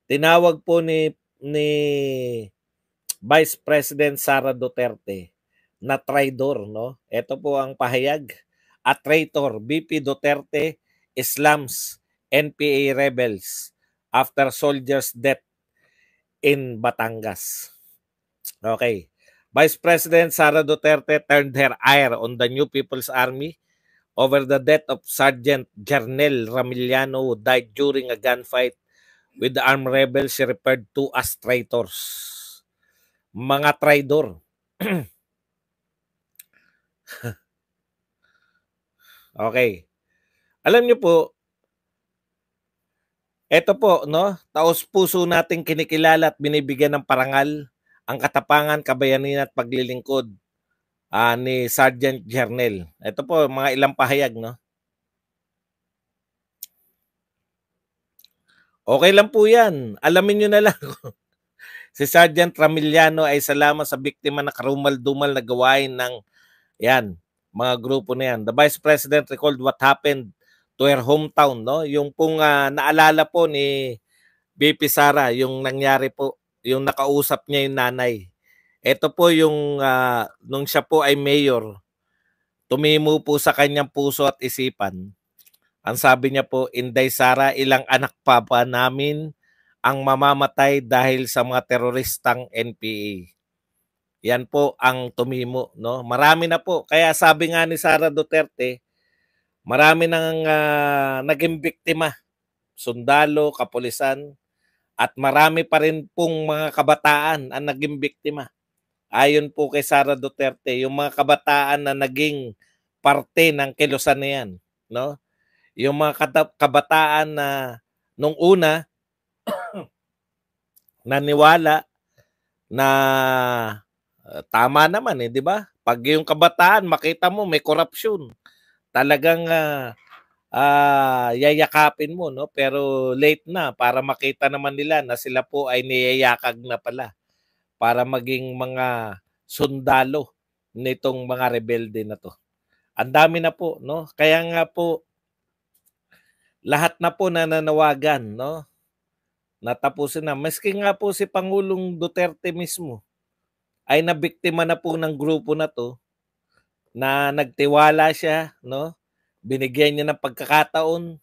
Tinawag po ni Vice President Sara Duterte na traidor, no? Ito po ang pahayag. A traitor, BP Duterte slams NPA rebels after soldiers' death in Batangas. Okay. Vice President Sara Duterte turned her ire on the New People's Army over the death of Sergeant Jernel Ramillano who died during a gunfight with the armed rebels she referred to as traitors. Mga traidor. Okay. Alam niyo po, ito po, no? Taos-puso nating kinikilala at binibigyan ng parangal ang katapangan, kabayanihan at paglilingkod ni Sergeant Jernel. Ito po, mga ilang pahayag, no? Okay lang po yan. Alamin nyo na lang. Si Sergeant Ramillano ay salamat sa biktima na karumal-dumal na gawain ng mga grupo na yan. The Vice President recalled what happened to her hometown, no? Yung pong naalala po ni BP Sara, yung nangyari po, yung nakausap niya yung nanay. Ito po yung nung siya po ay mayor, tumimo po sa kanyang puso at isipan. Ang sabi niya po, Inday Sara, ilang anak pa ba namin ang mamamatay dahil sa mga teroristang NPA. Yan po ang tumimo, no? Marami na po. Kaya sabi nga ni Sara Duterte, marami nang naging biktima, sundalo, kapulisan, at marami pa rin pong mga kabataan ang naging biktima. Ayon po kay Sara Duterte, yung mga kabataan na naging parte ng kilusan na yan, no? Yung mga kabataan na nung una naniwala na tama naman di ba? Pag yung kabataan makita mo may korupsyon, talagang yayakapin mo, no? Pero late na para makita naman nila na sila po ay niyayakag na pala para maging mga sundalo nitong mga rebelde na to. Ang dami na po, no? Kaya nga po lahat na po nananawagan, no? Natapusin na. Maski nga po si Pangulong Duterte mismo ay nabiktima na po ng grupo na to na nagtiwala siya, no? Binigyan niya ng pagkakataon,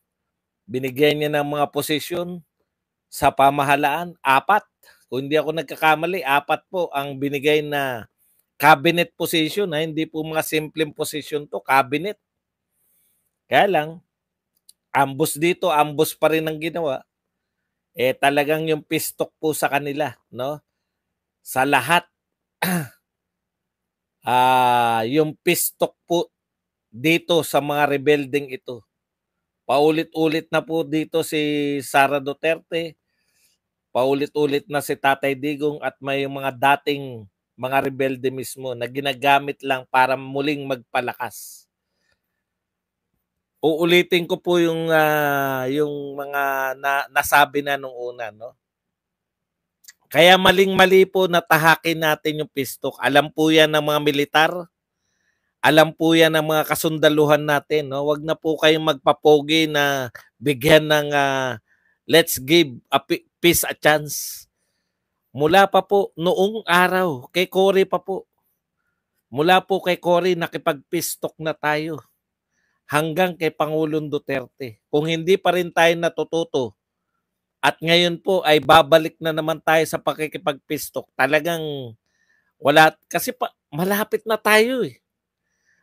binigyan niya ng mga posisyon sa pamahalaan, 4. Kung hindi ako nagkakamali, 4 po ang binigay na cabinet position, hindi po mga simpleng position to, cabinet. Kaya lang, ambos dito, ambos pa rin ang ginawa. Talagang yung pistok po sa kanila, no? Sa lahat, yung pistok po dito sa mga rebelding ito. Paulit-ulit na po dito si Sara Duterte, paulit-ulit na si Tatay Digong at may mga dating mga rebelde mismo na ginagamit lang para muling magpalakas. Uulitin ko po yung mga nasabi na nung una, no? Kaya maling-mali po na tahakin natin yung pistok. Alam po yan ng mga militar. Alam po yan ng mga kasundaluhan natin, no? Wag na po kayong magpapogi na bigyan ng let's give a peace a chance. Mula pa po noong araw, kay Cory pa po. Mula po kay Cory nakipagpistok na tayo hanggang kay Pangulong Duterte. Kung hindi pa rin tayo natututo at ngayon po ay babalik na naman tayo sa pakikipagpistok, talagang wala, kasi malapit na tayo eh.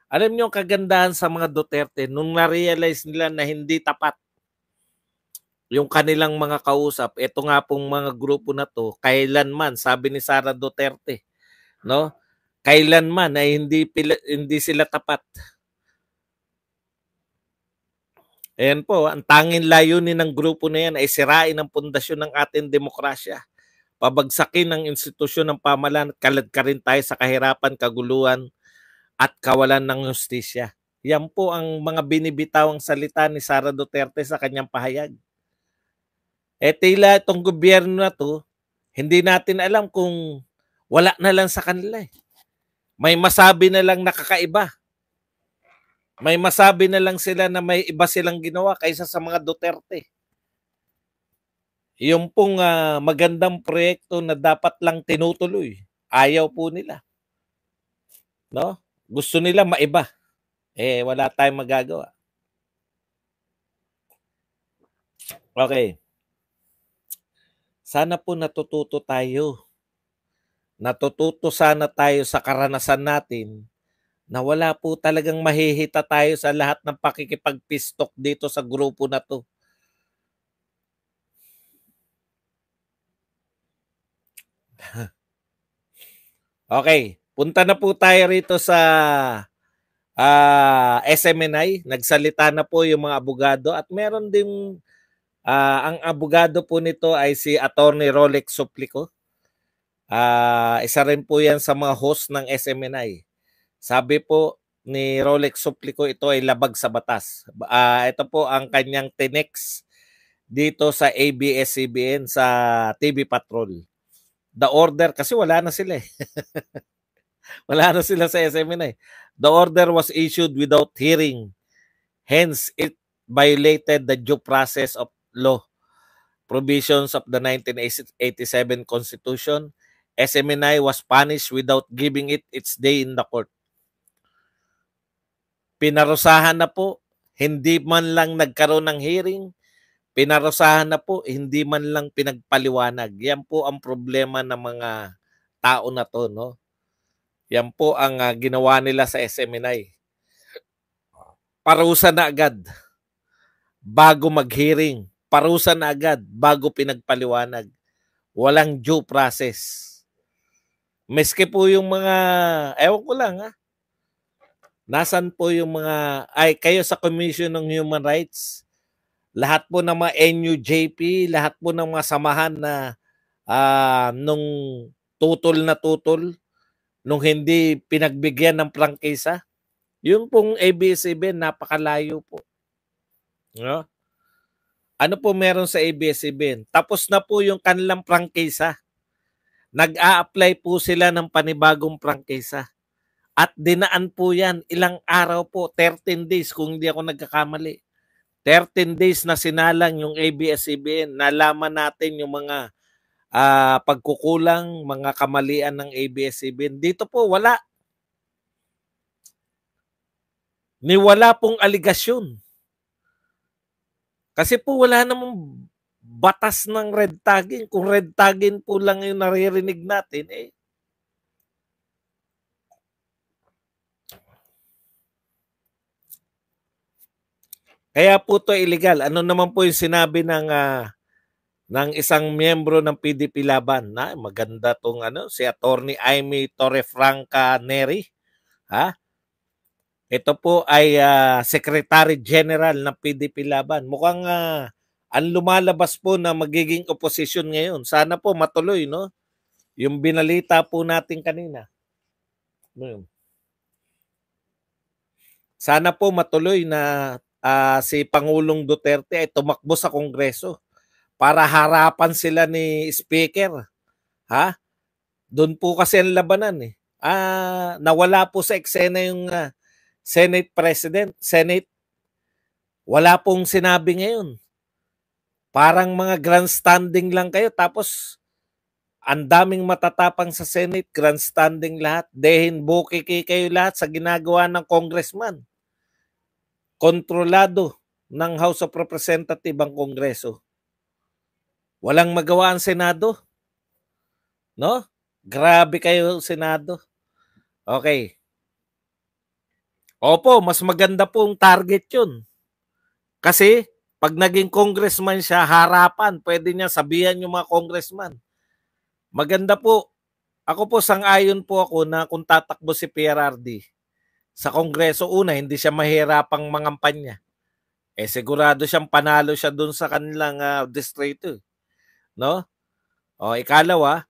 Alam niyo ang kagandahan sa mga Duterte, nung na-realize nila na hindi tapat yung kanilang mga kausap, ito nga pong mga grupo na to, kailanman, sabi ni Sara Duterte, no? Kailanman ay hindi sila tapat. Ayan po, ang tanging layunin ng grupo na yan ay sirain ang pundasyon ng ating demokrasya. Pabagsakin ang institusyon ng pamahalaan at kaladkarin tayo sa kahirapan, kaguluhan, at kawalan ng hustisya. Yan po ang mga binibitawang salita ni Sara Duterte sa kanyang pahayag. Tila itong gobyerno na to, hindi natin alam kung wala na lang sa kanila eh. May masabi na lang nakakaiba. May masabi na lang sila na may iba silang ginawa kaysa sa mga Duterte. Yung pong magandang proyekto na dapat lang tinutuloy, ayaw po nila. No? Gusto nila maiba. Wala tayong magagawa. Okay. Sana po natututo tayo. Natututo sana tayo sa karanasan natin na wala po talagang mahihita tayo sa lahat ng pakikipagpistok dito sa grupo na to. Okay, punta na po tayo rito sa SMNI. Nagsalita na po yung mga abogado at meron din ang abogado po nito ay si Attorney Rolex Suplico. Isa rin po yan sa mga host ng SMNI. Sabi po ni Rolex Suplico, ito ay labag sa batas. Ito po ang kanyang tinex dito sa ABS-CBN sa TV Patrol. The order, kasi wala na sila eh. Wala na sila sa SMNI. The order was issued without hearing. Hence, it violated the due process of law provisions of the 1987 Constitution. SMNI was punished without giving it its day in the court. Pinarusahan na po, hindi man lang nagkaroon ng hearing, pinarusahan na po, hindi man lang pinagpaliwanag. Yan po ang problema ng mga tao na to, no? Yan po ang ginawa nila sa SMNI. Parusa na agad bago mag-hearing. Parusa na agad bago pinagpaliwanag. Walang due process. Meski po yung mga, ewan ko lang nasan po yung mga, kayo sa Commission ng Human Rights, lahat po ng mga NUJP, lahat po ng mga samahan na nung tutol na tutol, nung hindi pinagbigyan ng prangkisa, yung pong ABS-CBN, napakalayo po. No? Ano po meron sa ABS-CBN? Tapos na po yung kanilang prangkisa. Nag-a-apply po sila ng panibagong prangkisa. At dinaan po yan, ilang araw po, 13 days kung hindi ako nagkakamali. 13 days na sinalang yung ABS-CBN. Nalaman natin yung mga pagkukulang, mga kamalian ng ABS-CBN. Dito po, wala. Wala pong aligasyon. Kasi po wala namang batas ng red tagging. Kung red tagging po lang yung naririnig natin, kaya po to illegal. Ano naman po yung sinabi ng isang miyembro ng PDP Laban? Maganda tong si Attorney Amy Torrefranca Neri. Ito po ay Secretary General ng PDP Laban. Mukhang ang lumalabas po na magiging opposition ngayon. Sana po matuloy, no? Yung binalita po natin kanina. Sana po matuloy na si Pangulong Duterte ay tumakbo sa Kongreso para harapan sila ni Speaker. Doon po kasi ang labanan eh. Nawala po sa eksena yung Senate President. Senate, wala pong sinabi ngayon. Parang mga grandstanding lang kayo tapos ang daming matatapang sa Senate, grandstanding lahat. Dehin bukiki kayo lahat sa ginagawa ng congressman. Kontrolado ng House of Representatives ang Kongreso. Walang magawa ang Senado. No? Grabe kayo, Senado. Okay. Opo, mas maganda pong target yun. Kasi pag naging congressman siya, harapan, pwede niya sabihan yung mga congressman. Maganda po. Ako po, sang-ayon po ako na kung tatakbo si PRRD sa Kongreso, una, hindi siya mahirapang mangampanya. Sigurado siyang panalo siya dun sa kanilang distrito. No? O, ikalawa,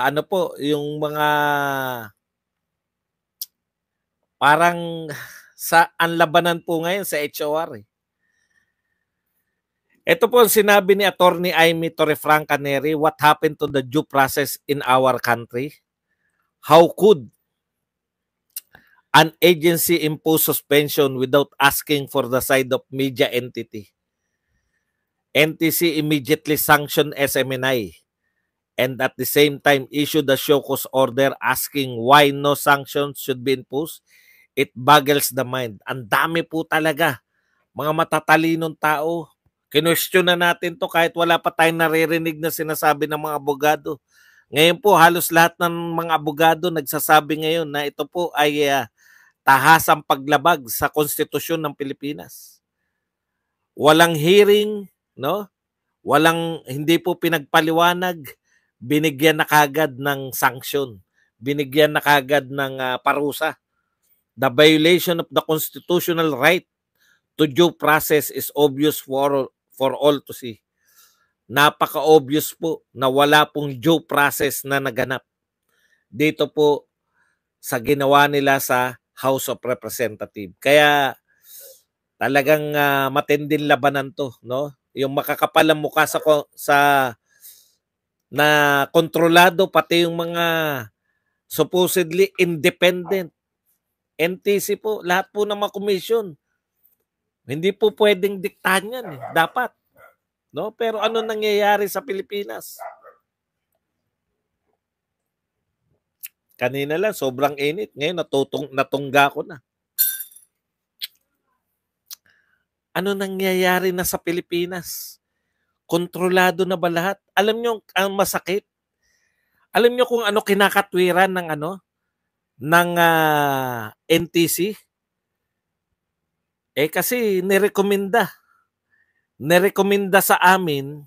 ano po, yung mga parang sa ang labanan po ngayon sa HOR. Ito po ang sinabi ni Attorney Amy Torrefranca Neri, what happened to the due process in our country? How could an agency impose suspension without asking for the side of media entity? NTC immediately sanctioned SMNI and at the same time issued a show cause order asking why no sanctions should be imposed. It boggles the mind. Ang dami po talaga. Mga matatalinong tao. Kinwestiyon na natin to kahit wala pa tayong naririnig na sinasabi ng mga abogado. Ngayon po, halos lahat ng mga abogado nagsasabi ngayon na ito po ay tahasang paglabag sa konstitusyon ng Pilipinas. Walang hearing, no? Hindi po pinagpaliwanag, binigyan na kagad ng sanction, binigyan na kagad ng parusa. The violation of the constitutional right to due process is obvious for all to see. Napaka-obvious po na wala pong due process na naganap dito po sa ginawa nila sa House of Representatives. Kaya talagang matinding labanan to, no? Yung makakapal ang mukha sa na kontrolado pati yung mga supposedly independent NTC po, lahat po ng mga komisyon. Hindi po pwedeng diktahan yan eh. Dapat. No? Pero ano nangyayari sa Pilipinas? Kanina lang, sobrang init. Ngayon, natungga ko na. Ano nangyayari na sa Pilipinas? Kontrolado na ba lahat? Alam nyo ang masakit? Alam nyo kung ano kinakatwiran ng NTC? Kasi nirekomenda sa amin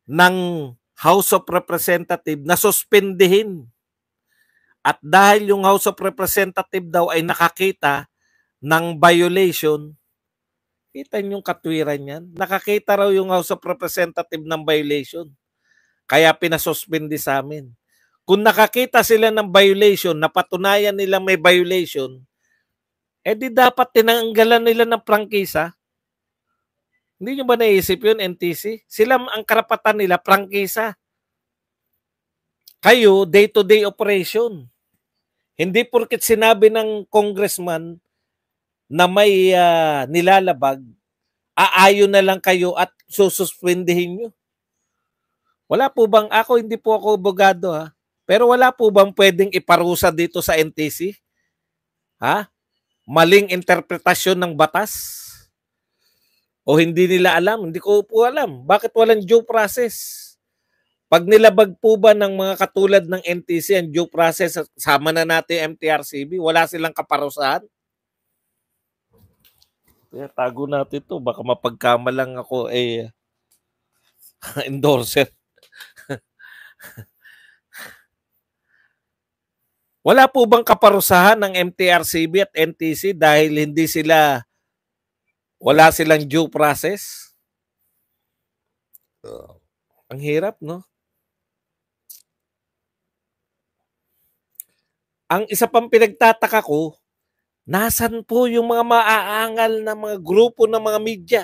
ng House of Representatives na suspendihin. At dahil yung House of Representatives daw ay nakakita ng violation, kita niyo yung katwiran yan. Nakakita raw yung House of Representatives ng violation. Kaya pinasuspindi sa amin. Kung nakakita sila ng violation, napatunayan nila may violation, di dapat tinanggalan nila ng prangkisa. Hindi nyo ba naisip yun, NTC? Sila ang karapatan nila, prangkisa. Kayo, day-to-day operation. Hindi porket sinabi ng congressman na may nilalabag, aayon na lang kayo at sususpindihin nyo. Wala po bang, hindi po ako abogado pero wala po bang pwedeng iparusa dito sa NTC? Maling interpretasyon ng batas? O hindi nila alam? Hindi ko po alam. Bakit walang due process? Pag nilabag po ba ng mga katulad ng NTC ang due process, sama na natin MTRCB, wala silang kaparusahan? Kaya tago natin to. Baka mapagkamalang ako endorser. Wala po bang kaparusahan ng MTRCB at NTC dahil wala silang due process? Ang hirap, no? Ang isa pang pinagtataka ko, nasan po yung mga maaangal na mga grupo ng mga media?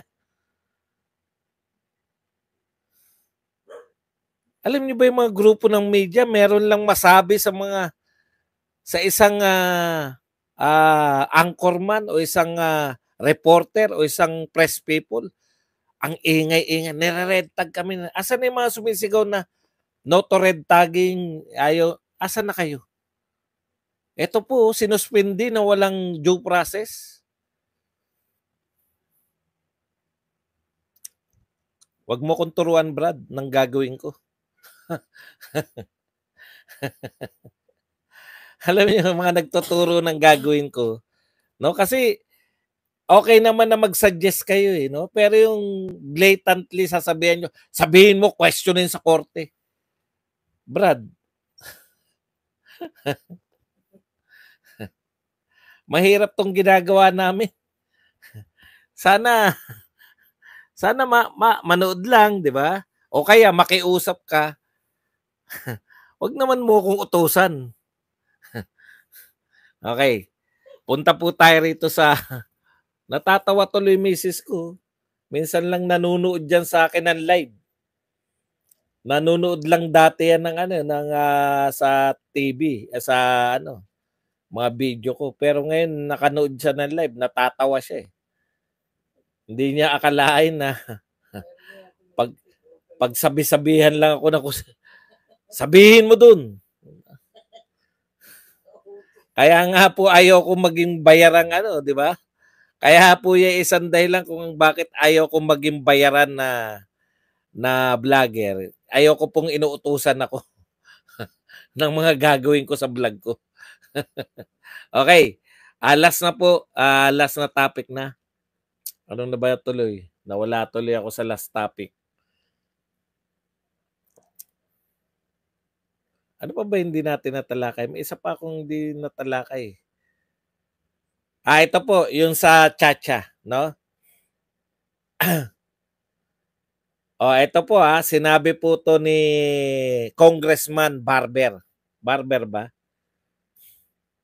Alam niyo ba yung mga grupo ng media, meron lang masabi sa isang anchorman o isang reporter o isang press people, ang ingay-ingay, nire-red tag kami. Asan yung mga sumisigaw na no to red tagging, asan na kayo? Ito po, sinuspindi na walang due process. Wag mo kong turuan, Brad, ng gagawin ko. Alam niyo yung mga nagtuturo ng gagawin ko, no? Kasi okay naman na mag-suggest kayo no? Pero yung blatantly sabihin mo, questionin sa korte. Brad, mahirap tong ginagawa namin. Sana manood lang, di ba? O kaya makiusap ka. Wag naman mo kong utusan. Okay. Punta po tayo rito sa natatawa tuloy misis ko. Minsan lang nanonood dyan sa akin ng live. Nanonood lang dati yan ng sa TV, sa mga video ko. Pero ngayon nakanood siya ng live, natatawa siya eh. Hindi niya akalain na pag pagsabi-sabihan lang ako na sabihin mo dun. Kaya nga po ayaw ko maging bayarang di ba? Kaya po yung isang dahilan kung bakit ayaw ko maging bayaran na vlogger. Ayaw ko pong inuutusan ako ng mga gagawin ko sa vlog ko. Okay. Last na po. Last na topic na. Ano na ba tuloy? Nawala tuloy ako sa last topic. Ano pa ba hindi natin natalakay? May isa pa akong hindi natalakay. Ito po, yung sa Chacha, no? Ito po sinabi po to ni Congressman Barber. Barber ba?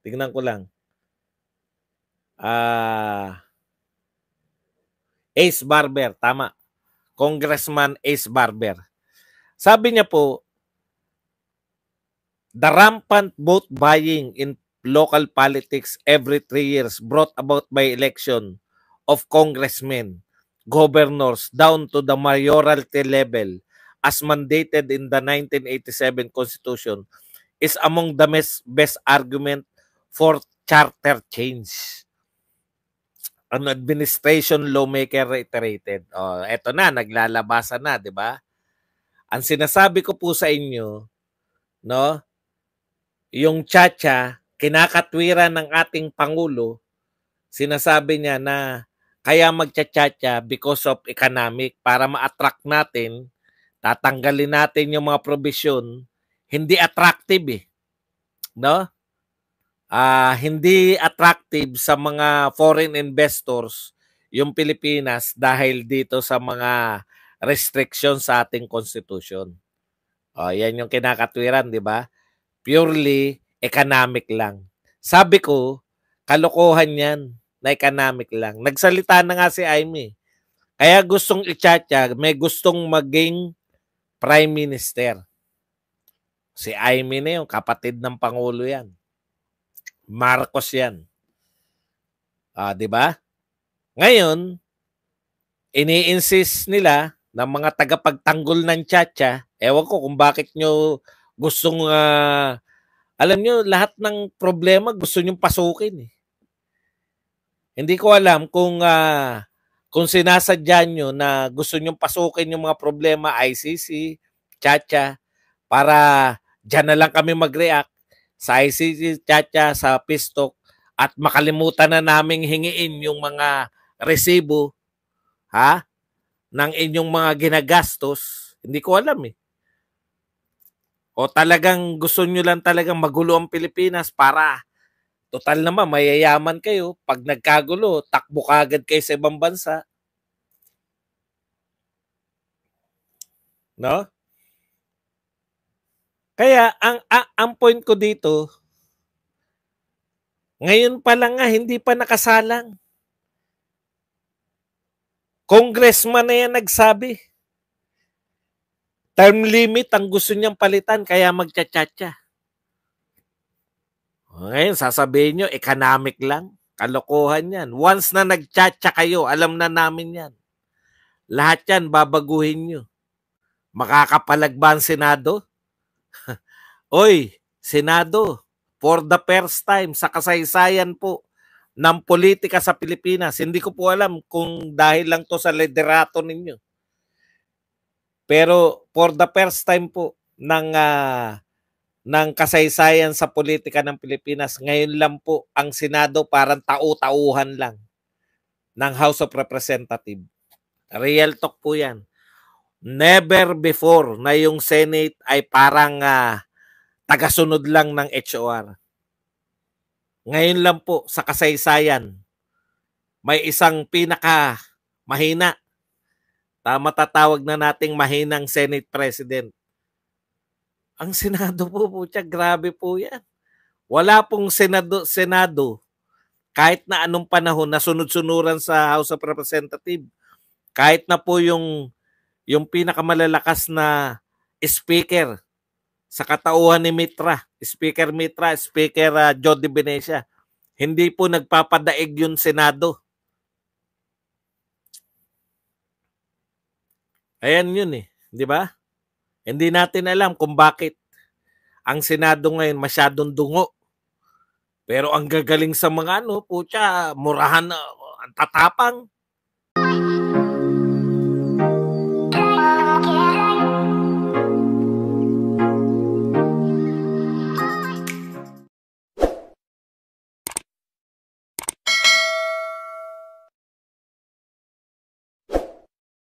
Tingnan ko lang. Ace Barber, tama. Congressman Ace Barber. Sabi niya po, the rampant vote buying in local politics every 3 years brought about by election of congressmen, governors down to the mayoralty level as mandated in the 1987 Constitution is among the best argument for charter change. An administration lawmaker reiterated. Eto na, naglalabasan na, di ba? Ang sinasabi ko po sa inyo, no, yung Chacha, kinakatwiran ng ating Pangulo, sinasabi niya na kaya magchachacha because of economic para ma-attract natin, tatanggalin natin yung mga provision, hindi attractive no? Hindi attractive sa mga foreign investors yung Pilipinas dahil dito sa mga restrictions sa ating constitution. Yan yung kinakatwiran, di ba? Purely economic lang. Sabi ko, kalokohan yan na economic lang. Nagsalita na nga si Amy. Kaya gustong i-chatcha, may gustong maging prime minister. Si Amy na yung kapatid ng Pangulo yan. Marcos yan. Di ba? Ngayon, ini-insist nila ng mga tagapagtanggol ng Chacha, ewan ko kung bakit nyo gustong, alam nyo, lahat ng problema gusto nyo pasukin. Hindi ko alam kung sinasadya nyo na gusto nyo pasukin yung mga problema, ICC, Chacha, para dyan na lang kami mag-react sa ICC, Chacha, sa Pistok, at makalimutan na naming hingiin yung mga resibo ng inyong mga ginagastos. Hindi ko alam O talagang gusto nyo lang talagang magulo ang Pilipinas para total naman mayayaman kayo. Pag nagkagulo, takbo kagad kayo sa ibang bansa. No? Kaya ang point ko dito, ngayon pa lang hindi pa nakasalang. Congressman na yan nagsabi. Term limit ang gusto niyang palitan kaya magchachacha. Ngayon, sasabihin nyo, economic lang. Kalokohan yan. Once na nagchacha kayo, alam na namin yan. Lahat yan, babaguhin nyo. Makakapalagba ang Senado? Oy, Senado, for the first time sa kasaysayan po ng politika sa Pilipinas, hindi ko po alam kung dahil lang to sa liderato ninyo. Pero for the first time po ng kasaysayan sa politika ng Pilipinas, ngayon lang po ang Senado parang tau-tauhan lang ng House of Representatives. Real talk po yan. Never before na yung Senate ay parang tagasunod lang ng HOR. Ngayon lang po sa kasaysayan, may isang pinaka mahina, matatawag na nating mahinang Senate President. Ang Senado po grabe po yan. Wala pong Senado kahit na anong panahon na sunod-sunuran sa House of Representatives. Kahit na po yung pinakamalalakas na speaker sa katauhan ni Speaker Mitra, Speaker Jody Venecia. Hindi po nagpapadaig yung Senado. Ayan yun eh, di ba? Hindi natin alam kung bakit ang Senado ngayon masyadong dungo. Pero ang gagaling sa mga putya, murahan na, ang tatapang.